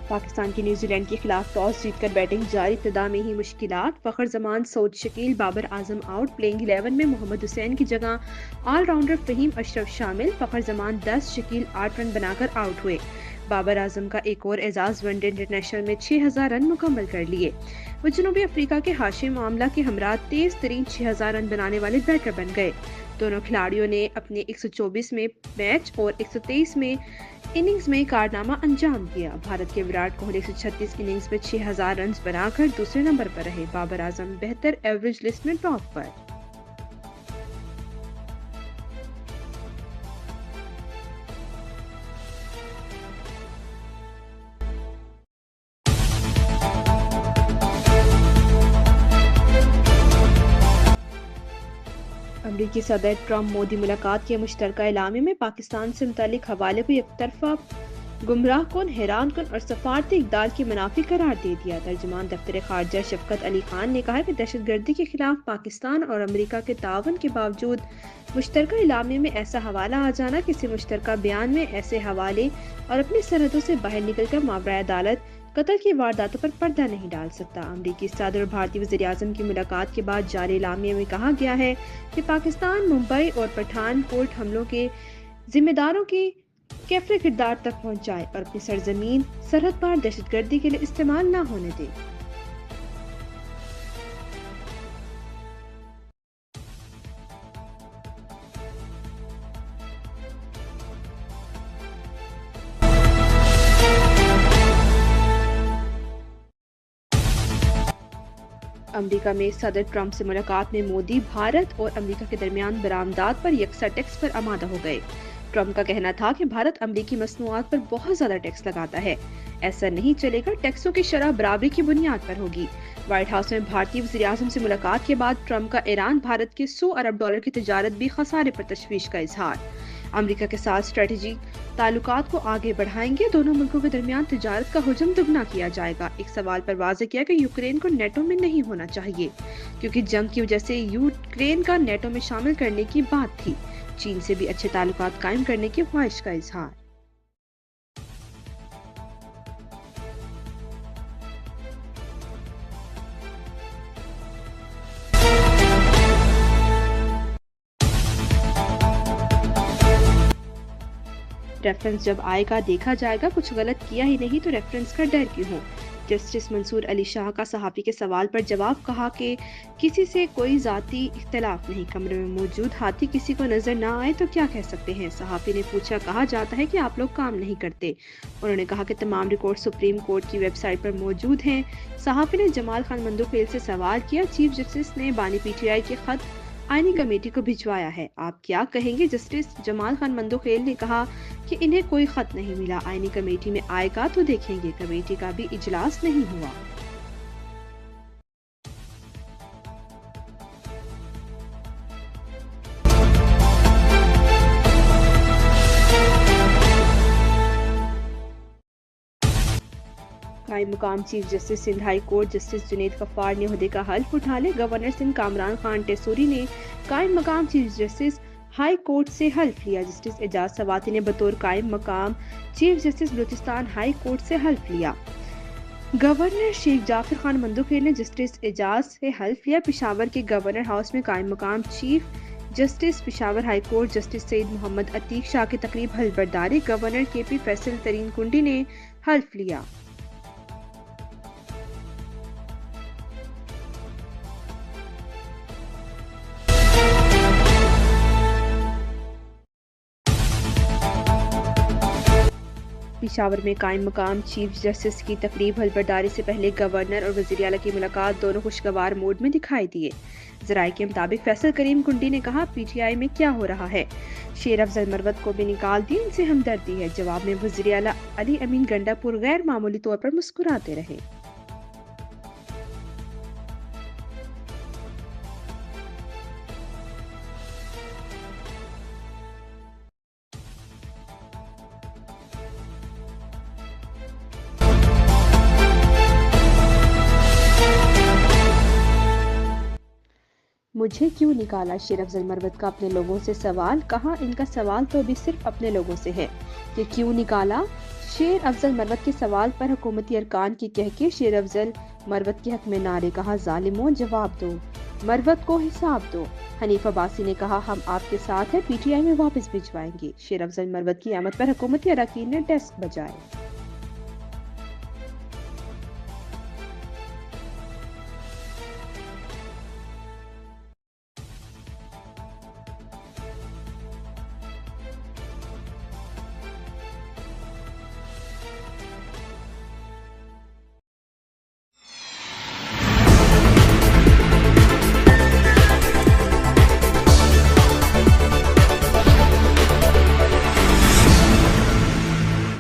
پاکستان کی New Zealand کے خلاف ٹاس جیت کر بیٹنگ جاری، ابتدا میں ہی مشکلات، فخر زمان، سعود شکیل، بابر اعظم آؤٹ، پلئنگ 11 میں محمد حسین کی جگہ آل راؤنڈر فہیم اشرف شامل، فخر زمان 10، شکیل 8 رن بنا کر آؤٹ ہوئے۔ بابر اعظم کا ایک اور اعزاز، ون ڈے انٹرنیشنل میں 6000 رن مکمل کر لیے۔ وہ جنوبی افریقہ کے ہاشم املہ کے ہمراہ تیز ترین 6000 رن بنانے والے بیٹر بن گئے۔ دونوں کھلاڑیوں نے اپنے 124 میں میچ اور 123 میں اننگز میں کارنامہ انجام دیا۔ بھارت کے وراٹ کوہلی 136 اننگز میں 6000 رنز بنا کر دوسرے نمبر پر رہے۔ بابر اعظم بہتر ایوریج لسٹ میں ٹاپ پر۔ امریکی صدر ٹرمپ مودی ملاقات کے مشترکہ اعلامیے میں پاکستان سے متعلق حوالے کو یک طرفہ، گمراہ کن، حیران کن اور سفارتی اقدار کے منافی قرار دے دیا۔ ترجمان دفتر خارجہ شفقت علی خان نے کہا کہ دہشت گردی کے خلاف پاکستان اور امریکہ کے تعاون کے باوجود مشترکہ اعلامیے میں ایسا حوالہ آ جانا کسی مشترکہ بیان میں ایسے حوالے اور اپنی سرحدوں سے باہر نکل کر ماورائے عدالت قتل کی وارداتوں پر پردہ نہیں ڈال سکتا۔ امریکی صدر اور بھارتی وزیر اعظم کی ملاقات کے بعد جاری اعلامیے میں کہا گیا ہے کہ پاکستان ممبئی اور پٹھان کوٹ حملوں کے ذمہ داروں کی کیفر کردار تک پہنچائے اور اپنی سرزمین سرحد پار دہشت گردی کے لیے استعمال نہ ہونے دے۔ امریکہ میں صدر ٹرمپ سے ملاقات میں مودی بھارت اور امریکہ کے درمیان برآمدات پر یکساں ٹیکس پر آمادہ ہو گئے۔ ٹرمپ کا کہنا تھا کہ بھارت امریکی مصنوعات پر بہت زیادہ ٹیکس لگاتا ہے، ایسا نہیں چلے گا، ٹیکسوں کی شرح برابری کی بنیاد پر ہوگی۔ وائٹ ہاؤس میں بھارتی وزیر اعظم سے ملاقات کے بعد ٹرمپ کا ایران بھارت کے $100 ارب کی تجارت بھی خسارے پر تشویش کا اظہار۔ امریکہ کے ساتھ اسٹریٹجک تعلقات کو آگے بڑھائیں گے، دونوں ملکوں کے درمیان تجارت کا حجم دگنا کیا جائے گا۔ ایک سوال پر واضح کیا کہ یوکرین کو نیٹو میں نہیں ہونا چاہیے کیونکہ جنگ کی وجہ سے یوکرین کا نیٹو میں شامل کرنے کی بات تھی۔ چین سے بھی اچھے تعلقات قائم کرنے کی خواہش کا اظہار۔ ریفرنس جب آئے گا دیکھا جائے گا، کچھ غلط کیا ہی نہیں تو ریفرنس کا ڈر کیوں ہو؟ جسٹس منصور علی شاہ کا صحافی کے سوال پر جواب، کہا کہ کسی سے کوئی ذاتی اختلاف نہیں، کمرے میں موجود ہاتھی کسی کو نظر نہ آئے تو کیا کہہ سکتے ہیں؟ صحافی نے پوچھا، کہا جاتا ہے کہ آپ لوگ کام نہیں کرتے۔ انہوں نے کہا کہ تمام ریکارڈ سپریم کورٹ کی ویب سائٹ پر موجود ہیں۔ صحافی نے جمال خان مندوخیل سے سوال کیا، چیف جسٹس نے بانی پی ٹی آئی کے خط آئینی کمیٹی کو بھجوایا ہے، آپ کیا کہیں گے؟ جسٹس جمال خان مندوخیل نے کہا کہ انہیں کوئی خط نہیں ملا، آئینی کمیٹی میں آئے گا تو دیکھیں گے، کمیٹی کا بھی اجلاس نہیں ہوا۔ قائم مقام chief justice Sindh high court justice Junaid Ghaffar نے عہدے کا حلف اٹھا لے۔ گورنر سندھ کامران خان ٹیسوری نے قائم مقام چیف جسٹس ہائی کورٹ سے حلف لیا۔ جسٹس اعجاز سواتی نے بطور قائم مقام chief justice Balochistan high court سے حلف لیا۔ گورنر شیخ جعفر خان مندوخیل نے جسٹس اعجاز سے حلف لیا۔ پشاور کے گورنر ہاؤس میں قائم مقام chief justice Peshawar high court justice Syed Muhammad Atiq Shah کی تقریب حلف برداری، گورنر کے پی فیصل ترین کنڈی نے حلف لیا۔ پشاور میں قائم مقام چیف جسٹس کی تقریب حلف برداری سے پہلے گورنر اور وزیر اعلیٰ کی ملاقات دونوں خوشگوار موڈ میں دکھائی دیے۔ ذرائع کے مطابق فیصل کریم کنڈی نے کہا، پی ٹی آئی میں کیا ہو رہا ہے؟ شیر افضل مروت کو بھی نکال دیا، ان سے ہمدردی ہے۔ جواب میں وزیر اعلیٰ علی امین گنڈا پور غیر معمولی طور پر مسکراتے رہے۔ مجھے کیوں نکالا؟ شیر افضل مروت کا اپنے لوگوں سے سوال، کہا ان کا سوال تو ابھی صرف اپنے لوگوں سے ہے کہ کیوں نکالا۔ شیر افضل مروت کے سوال پر حکومتی ارکان کی کہہ شیر افضل مروت کے حق میں نعرے، کہا ظالموں جواب دو، مروت کو حساب دو۔ حنیف عباسی نے کہا ہم آپ کے ساتھ ہیں، پی ٹی آئی میں واپس بھجوائیں گے۔ شیر افضل مروت کی آمد پر حکومتی اراکین نے ڈیسک بجائے۔